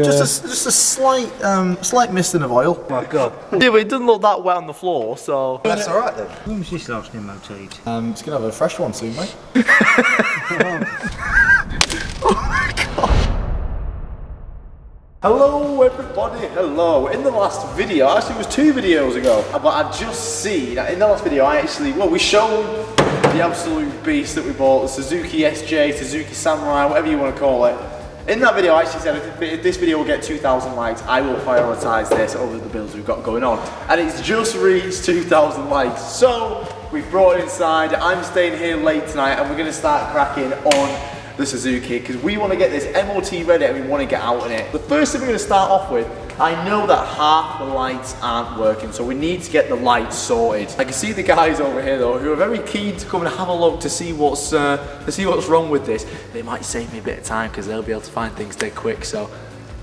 Just a slight misting of oil. Oh my god. Yeah, but it doesn't look that wet on the floor, so... That's alright then. When was this last MOT'd? Just gonna have a fresh one soon, mate. Oh my god. Hello everybody, hello. In the last video, actually it was 2 videos ago, but I just seen, in the last video we showed the absolute beast that we bought, the Suzuki SJ, Suzuki Samurai, whatever you want to call it. In that video I actually said if this video will get 2,000 likes, I will prioritise this over the builds we've got going on. And it's just reached 2,000 likes. So, we've brought it inside, I'm staying here late tonight and we're going to start cracking on the Suzuki because we want to get this MOT ready and we want to get out in it. The first thing we're going to start off with, I know that half the lights aren't working, so we need to get the lights sorted. I can see the guys over here though who are very keen to come and have a look to see what's wrong with this. They might save me a bit of time because they'll be able to find things dead quick. So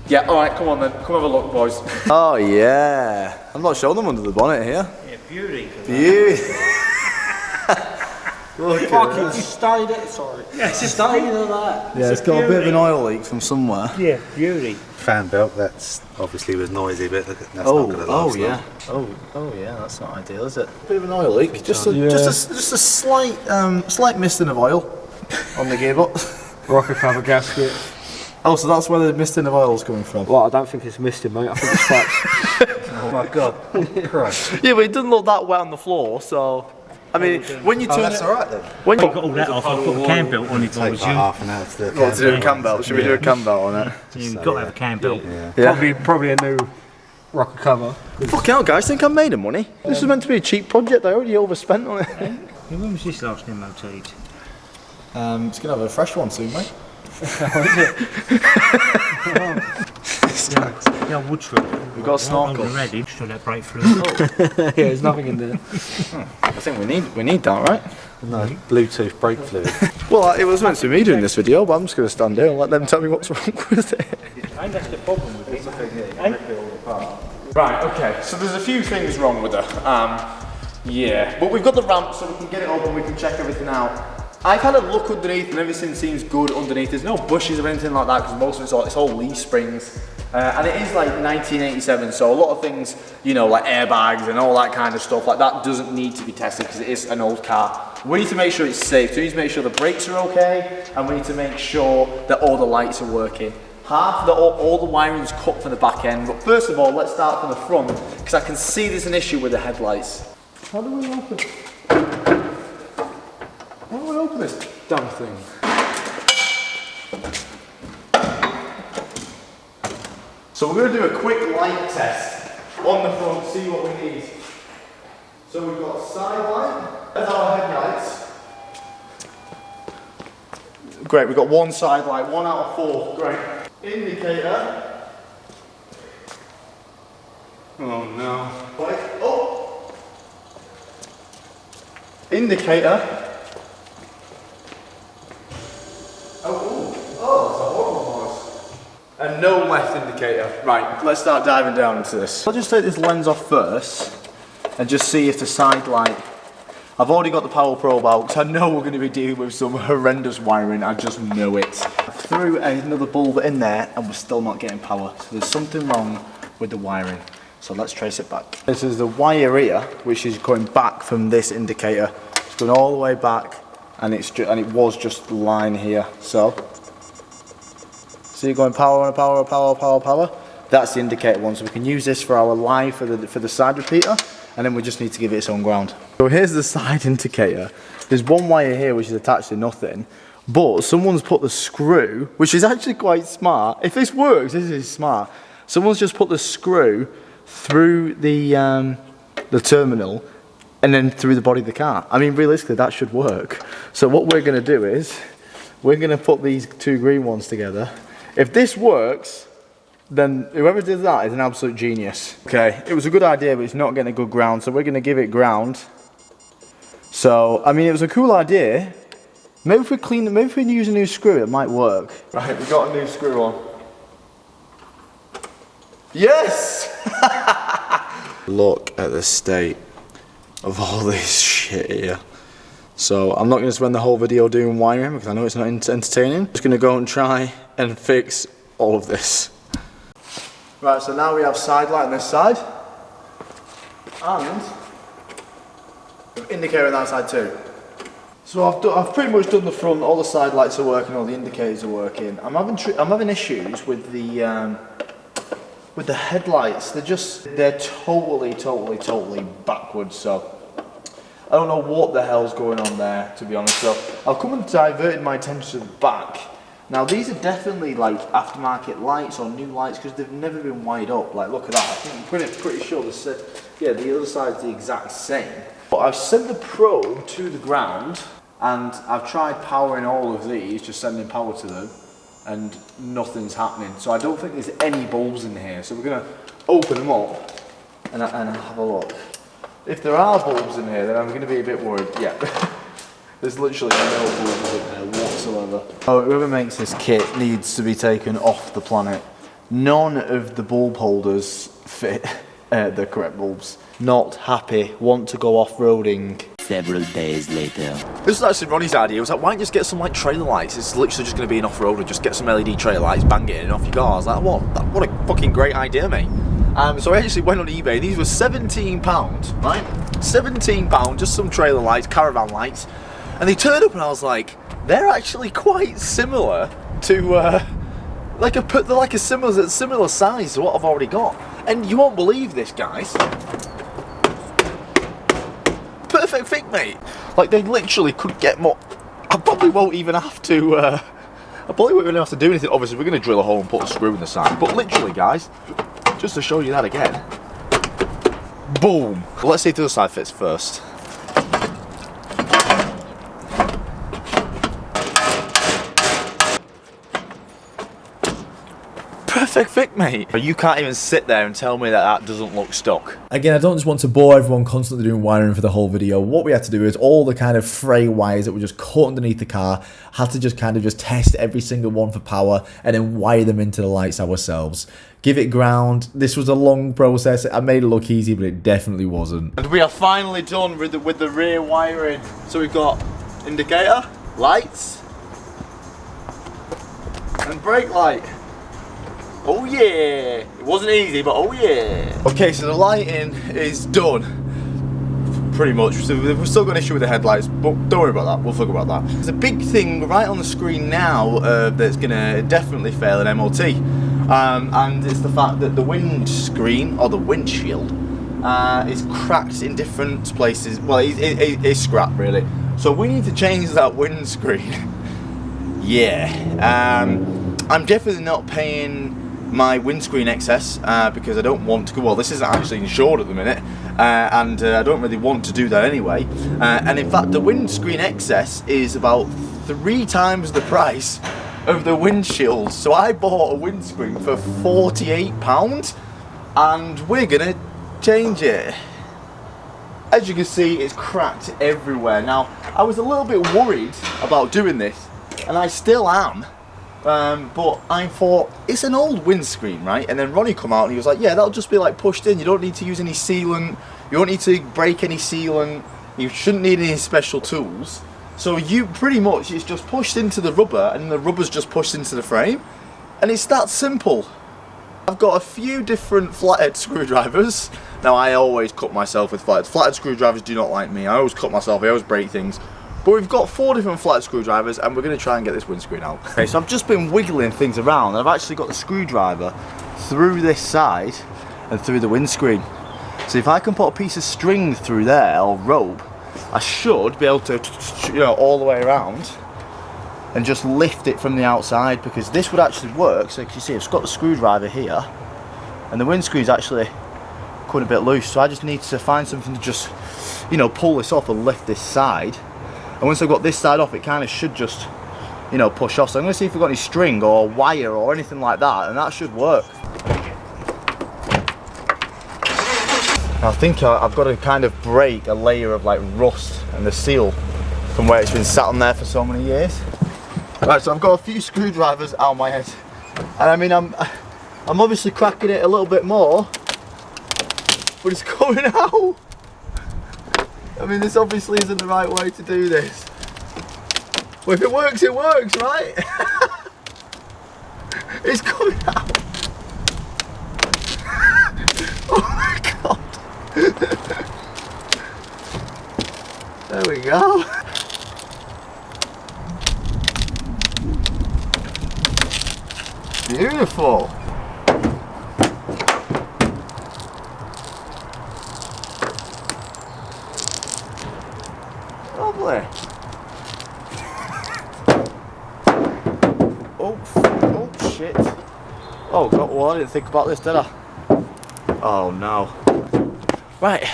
yeah, all right, come on then, come have a look, boys. Oh yeah, I'm not showing them under the bonnet here. Yeah, beauty. Beauty. Fucking stayed it, sorry. Yeah, it's just stayed of that. Yeah, it's got a bit of an oil leak from somewhere. Yeah, beauty. Fan belt, that's obviously was noisy, but that's not going to last long. Yeah. Oh yeah, that's not ideal, is it? Bit of an oil leak, just a slight misting of oil on the gearbox. Rocker cover gasket. Oh, so that's where the misting of oil is coming from. Well, I don't think it's misting, mate. I think it's facts. Oh my god. Christ. Yeah, but it doesn't look that wet on the floor, so. I mean, when you turn that's alright then. When you got all that off, I put a cam belt on it. Take like half an hour to do a to do a cam belt? Should we do a cam belt on it? You've got to have a cam belt. Yeah. Probably a new rocker cover. Fucking hell, guys, think I made of money? This was meant to be a cheap project, I already overspent on it. When was this last MOT'd? Just gonna have a fresh one soon, mate. Yeah, wood shred. We've got a snorkel. Ready, just let that break through. Yeah, there's nothing in there. I think we need that, right? No, Bluetooth brake fluid. Well, it was meant to be me doing this video, but I'm just going to stand here and let them tell me what's wrong with it. I think that's the problem with it. Right, okay, so there's a few things wrong with her. Yeah, but we've got the ramp so we can get it open, we can check everything out. I've had a look underneath and everything seems good underneath. There's no bushes or anything like that because most of it's all leaf springs. And it is like 1987, so a lot of things, you know, like airbags and all that kind of stuff, like that doesn't need to be tested because it is an old car. We need to make sure it's safe, so we need to make sure the brakes are okay, and we need to make sure that all the lights are working. All the wiring's cut from the back end, but first of all, let's start from the front, because I can see there's an issue with the headlights. How do we open this damn thing? So we're going to do a quick light test on the front, see what we need. So we've got side light, there's our headlights. Great, we've got one side light, 1 out of 4, great. Indicator. Oh no. Wait, oh! Indicator. And no left indicator. Right, let's start diving down into this. I'll just take this lens off first and just see if the side light... I've already got the power probe out, so I know we're going to be dealing with some horrendous wiring, I just know it. I threw another bulb in there and we're still not getting power, so there's something wrong with the wiring. So let's trace it back. This is the wire here, which is going back from this indicator. It's going all the way back and it was just the line here, so... So you're going power, power. That's the indicator one, so we can use this for our live for the side repeater, and then we just need to give it its own ground. So here's the side indicator. There's one wire here which is attached to nothing, but someone's put the screw, which is actually quite smart. If this works, this is smart. Someone's just put the screw through the terminal and then through the body of the car. I mean, realistically, that should work. So what we're going to do is we're going to put these 2 green ones together. If this works, then whoever did that is an absolute genius. Okay, it was a good idea, but it's not getting a good ground, so we're going to give it ground. So, I mean, it was a cool idea. Maybe if we use a new screw, it might work. Right, we got a new screw on. Yes! Look at the state of all this shit here. So I'm not going to spend the whole video doing wiring because I know it's not entertaining. I'm just going to go and try and fix all of this. Right, so now we have side light on this side. And indicator on that side too. So I've pretty much done the front, all the side lights are working, all the indicators are working. I'm having issues with the headlights. They're totally backwards, so I don't know what the hell's going on there, to be honest. So I've come and diverted my attention to the back. Now these are definitely like aftermarket lights or new lights because they've never been wired up. Like look at that, I think I'm pretty sure the other side's the exact same. But I've sent the probe to the ground and I've tried powering all of these, just sending power to them, and nothing's happening. So I don't think there's any bulbs in here. So we're gonna open them up and have a look. If there are bulbs in here, then I'm gonna be a bit worried. Yeah. There's literally no bulbs in there whatsoever. Oh, whoever makes this kit needs to be taken off the planet. None of the bulb holders fit the correct bulbs. Not happy, want to go off-roading. Several days later. This was actually Ronnie's idea. He was like, why don't you just get some like trailer lights? It's literally just going to be an off-roader. Just get some LED trailer lights, bang it in and off you go. I was like, what a fucking great idea, mate. So I actually went on eBay. These were £17, right? £17, just some trailer lights, caravan lights. And they turned up and I was like, they're actually quite similar to, they're like a similar size to what I've already got. And you won't believe this, guys. Perfect fit, mate. Like they literally could get more. I probably won't even have to, I probably won't even have to do anything. Obviously we're going to drill a hole and put a screw in the side. But literally, guys, just to show you that again. Boom. Well, let's see if the other side fits first. Perfect fit, mate. You can't even sit there and tell me that that doesn't look stuck. Again, I don't just want to bore everyone constantly doing wiring for the whole video. What we had to do is all the kind of fray wires that were just caught underneath the car, had to just kind of just test every single one for power and then wire them into the lights ourselves. Give it ground. This was a long process. I made it look easy, but it definitely wasn't. And we are finally done with the rear wiring. So we've got indicator, lights, and brake light. Oh yeah, it wasn't easy, but oh yeah. Okay, so the lighting is done, pretty much. So we've still got an issue with the headlights, but don't worry about that, we'll talk about that. There's a big thing right on the screen now that's gonna definitely fail an MOT. And it's the fact that the windscreen, or the windshield, is cracked in different places. Well, it's scrapped really. So we need to change that windscreen. Yeah, I'm definitely not paying my windscreen excess because I don't want to go. Well, this isn't actually insured at the minute, and I don't really want to do that anyway. And in fact, the windscreen excess is about 3 times the price of the windshield. So I bought a windscreen for £48, and we're gonna change it. As you can see, it's cracked everywhere. Now, I was a little bit worried about doing this, and I still am. But I thought, it's an old windscreen, right? And then Ronnie come out and he was like, yeah, that'll just be like pushed in. You don't need to use any sealant. You don't need to break any sealant. You shouldn't need any special tools. So you pretty much, it's just pushed into the rubber and the rubber's just pushed into the frame. And it's that simple. I've got a few different flathead screwdrivers. Now I always cut myself with flatheads. Flathead screwdrivers do not like me. I always cut myself, I always break things. But we've got 4 different flathead screwdrivers and we're going to try and get this windscreen out. Okay, so I've just been wiggling things around and I've actually got the screwdriver through this side and through the windscreen. So if I can put a piece of string through there, or rope, I should be able to, you know, all the way around and just lift it from the outside, because this would actually work. So you can see I've got the screwdriver here and the windscreen's actually coming a bit loose. So I just need to find something to just, you know, pull this off and lift this side. And once I've got this side off, it kind of should just, you know, push off. So I'm going to see if we've got any string or wire or anything like that, and that should work. I think I've got to kind of break a layer of like rust and the seal from where it's been sat on there for so many years. Right, so I've got a few screwdrivers out of my head, and I mean I'm obviously cracking it a little bit more, but it's coming out. I mean, this obviously isn't the right way to do this. Well, if it works, right? It's coming out. go. Beautiful. Lovely. Oh shit. Oh God, well, I didn't think about this, did I? Oh no. Right.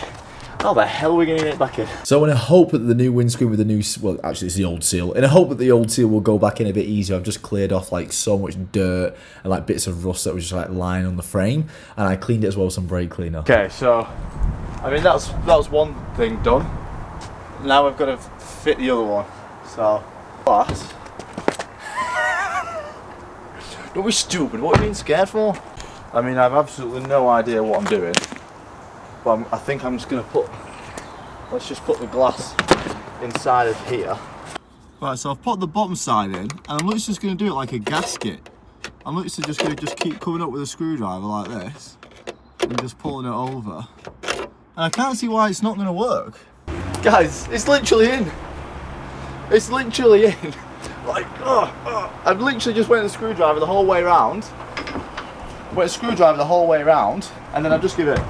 How the hell are we going to get it back in? So in a hope that the new windscreen with the new, well actually it's the old seal, in a hope that the old seal will go back in a bit easier, I've just cleared off like so much dirt and like bits of rust that was just like lying on the frame, and I cleaned it as well with some brake cleaner. Okay, so I mean that was one thing done. Now we've got to fit the other one. So but don't be stupid, what are you being scared for? I mean, I've absolutely no idea what I'm doing. But I think I'm just going to let's just put the glass inside of here. Right, so I've put the bottom side in, and I'm literally just going to do it like a gasket. I'm literally just going to keep coming up with a screwdriver like this, and just pulling it over. And I can't see why it's not going to work. Guys, it's literally in. It's literally in. Like, I've literally just went the screwdriver the whole way around. And then I've just give it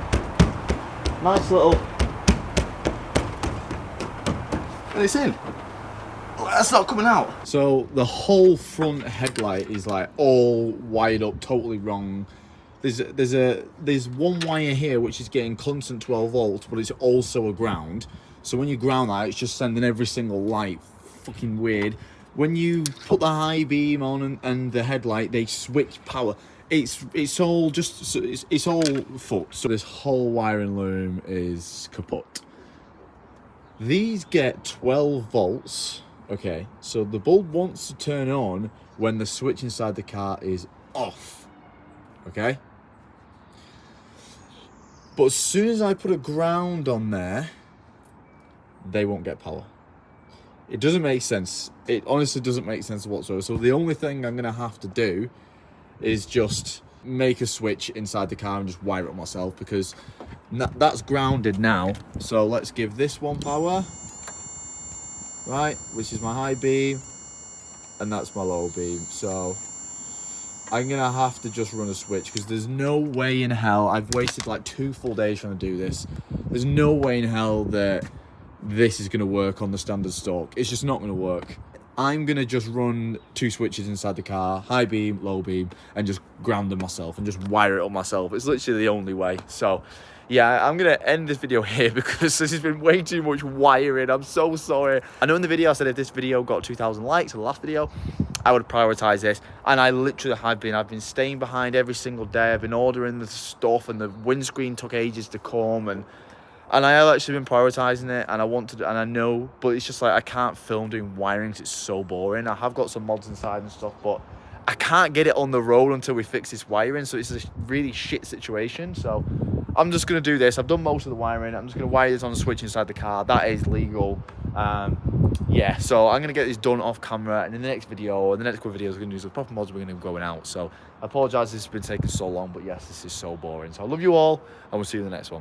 nice little, and it's in. Oh, that's not coming out. So the whole front headlight is like all wired up totally wrong. There's one wire here which is getting constant 12 volts, but it's also a ground. So when you ground that, it's just sending every single light. Fucking weird. When you put the high beam on and the headlight, they switch power. It's all just, it's all fucked. So this whole wiring loom is kaput. These get 12 volts. Okay, so the bulb wants to turn on when the switch inside the car is off. Okay. But as soon as I put a ground on there, they won't get power. It doesn't make sense. It honestly doesn't make sense whatsoever. So the only thing I'm going to have to do is just make a switch inside the car and just wire it up myself, because that's grounded now. So let's give this one power, right, which is my high beam, and that's my low beam. So I'm gonna have to just run a switch, because there's no way in hell, I've wasted like 2 full days trying to do this, there's no way in hell that this is gonna work on the standard stock. It's just not gonna work. I'm gonna just run 2 switches inside the car, high beam, low beam, and just ground them myself and just wire it up myself. It's literally the only way. So yeah, I'm gonna end this video here because this has been way too much wiring. I'm so sorry. I know in the video I said if this video got 2,000 likes, or the last video, I would prioritize this, and I literally have been. I've been staying behind every single day. I've been ordering the stuff, and the windscreen took ages to come, and I have actually been prioritizing it, and I want to, and I know, but it's just like I can't film doing wiring because it's so boring. I have got some mods inside and stuff, but I can't get it on the road until we fix this wiring, so it's a really shit situation. So I'm just going to do this. I've done most of the wiring. I'm just going to wire this on the switch inside the car. That is legal. Yeah, so I'm going to get this done off camera, and in the next video, or the next couple of videos, we're going to do some proper mods. We're going to be going out. So I apologise this has been taking so long, but yes, this is so boring. So I love you all, and we'll see you in the next one.